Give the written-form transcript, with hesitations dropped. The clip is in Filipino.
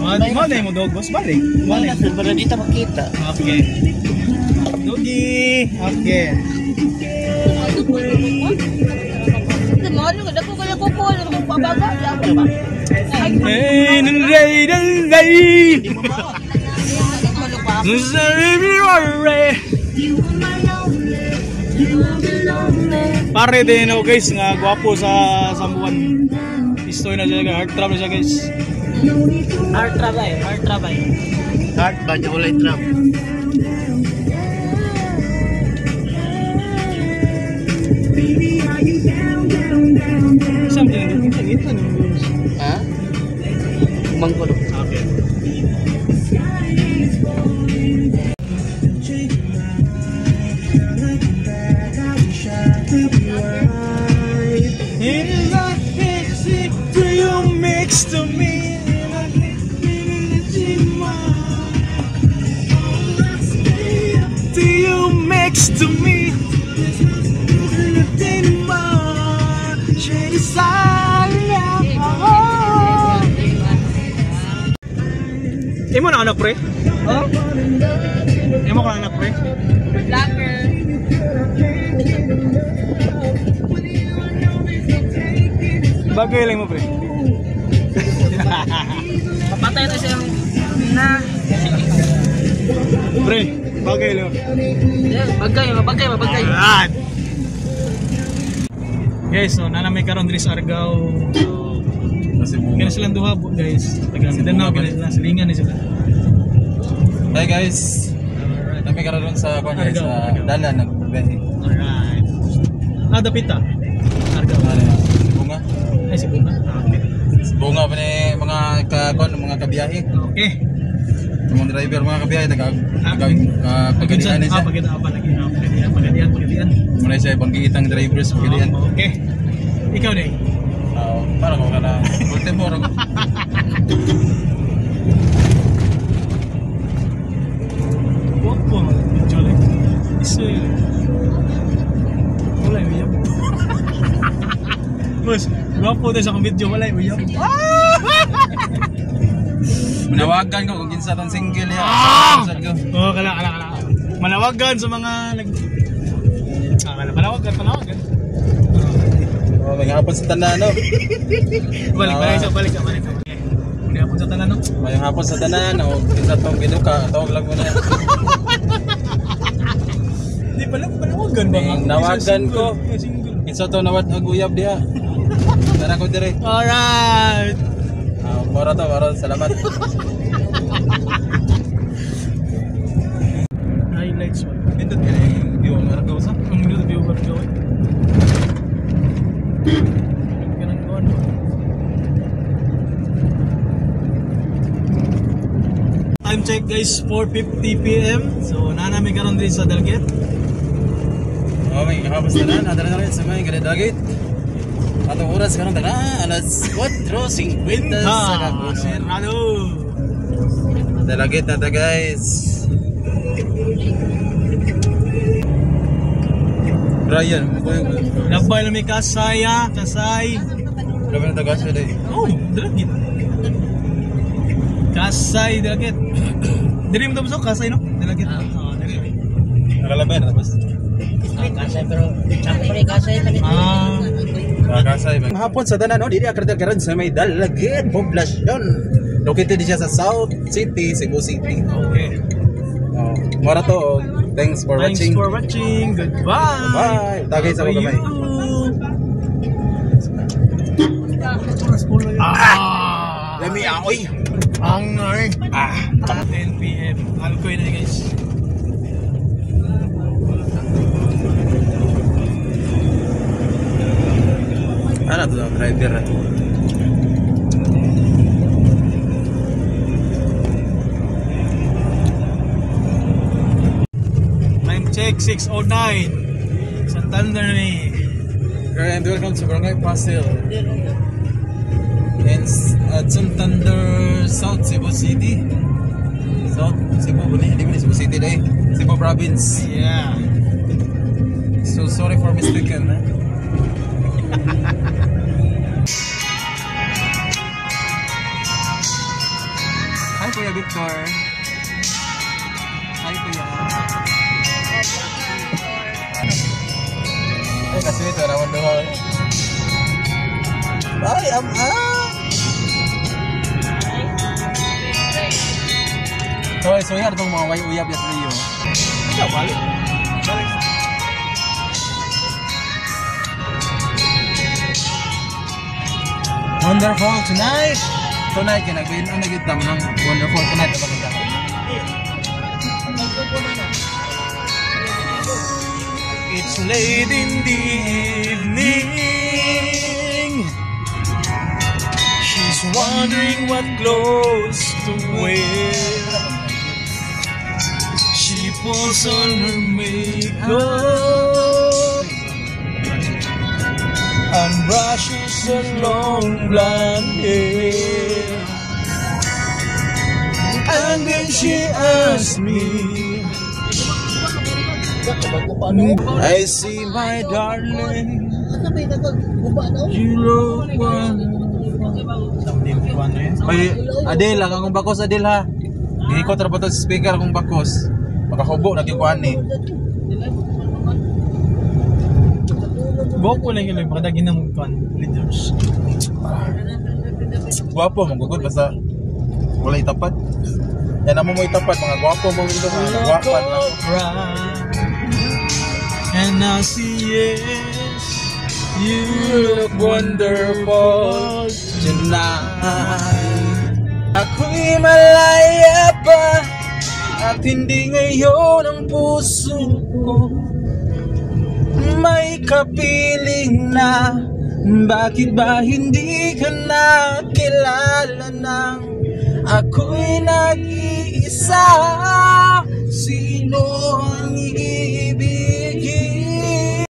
Mana yung dog boss balik? Mana sir, para dito makita. Okay. Dogi. Okay. Ano ka dako kaya ko pabaga ya ba? Hey, pare din ako guys nga gwapo sa sambuan. Istoy na siya, hard trap na siya guys. Hard trabay. Hard ba niya ulay trap? Something ito. Ha? Mangkolo. Okay. To me, do you mix to me? Imo na anak pre? Oh? Imo ka anak pre? Blacker. Bagay lang mo pre. Papatay na siyang na. Pre, bagay lang. Bagay. Alright. Guys, so nanamay karon diri sa Argao. Kaya silang duha guys. Taga Mindanao, kaya silingan ni sila. Hi guys. Kami karon sa kunya sa dalan nagbiyahe. Alright. Dapita. Argao. Bunga. Ay si Bunga. Okay. Bunga pa ni mga mga kabiyahe. Okay. Mga driver mga kabiyahe pagadian niya. Pagadian. Muna siya banggiitang drivers pagadian. Okay. Ikaw din. Para ko kana ultimo ro. Guapo, jolly. Isi. Wala uyab. Mas, guapo din sa video, wala uyab. Manawagan ko kung kinsa tong single ya. Oh, kala. Manawagan sa mga panawagan. Oh, may hapon sa tanan no. Balik. May hapon sa tanan no. May hapon sa tanan o kinsa tong binuka, tawag lang mo na. Di pala panawagan ba? Nawagan ko. Kinsa to nawad aguyab diha. Tara ko dire. Alright. Para salamat. Highlights mo. Ito kaya yung view ang Argao sa. Ang minuto view ba Argao? Ganun ko ano. Time check guys, 4:50 PM. So nanami karon din sa Dalgit. Oh, may hapon sa tanan, adara na rin sa may Dalgit. Atong oras karon tara, alas 4:50 sa Kapuso. Serrano. Dalagit na ta guys. Brian, mo ko yung Labay na may kasay. grabe na taga siya dahil. Oh, Dalgit. Kasay, Dalgit. Diri mo tapos kasay no? Dalgit. Diri. Nakalabay na tapos. Kasay pero siyempre kasay man. Kasay ba? Hapon sa tanan no, dili karon sa may Dalagit poblasyon. Located siya sa South City, Cebu City. Okay. Mora to. Thanks for watching. Goodbye. Bye. Tagay sa mga kamay. Lami aoy. Angay. 10 PM. Alkoy na guys. Ano to driver na to? Time check 6:09. Santander ni. And welcome to Barangay Pastel. In Santander, South Cebu City. South Cebu, hindi mo Cebu City dahil Cebu Province. Yeah. So sorry for mistaken. Kuya Victor. Hi, Kuya. Ay, kasi ito, rawan doon. Ay, So, yar itong mga uyab yat Rio. Balik. Wonderful tonight. Tonight, kinagawin ang nagitam ng wonderful tonight. Ito ba It's late in the evening. She's wondering what clothes to wear. She pulls on her makeup and brushes her long blonde hair. And then she asks me, I see my darling, you look wonderful. May Adel, akong bakos Adel ha. Iikot ra pa to sa speaker akong bakos. Makahubo nagikuan ni. Gopo lang yun, baka dagin ng leaders. Guwapo, magugod basta walay tapat. Yan amo mo itapat mga guwapo mo ito mga guwapan lang. And I see yes, you look wonderful tonight. Ako'y malaya pa at hindi ngayon ang puso ko may kapiling na. Bakit ba hindi ka na kilala nang ako'y nag-iisa?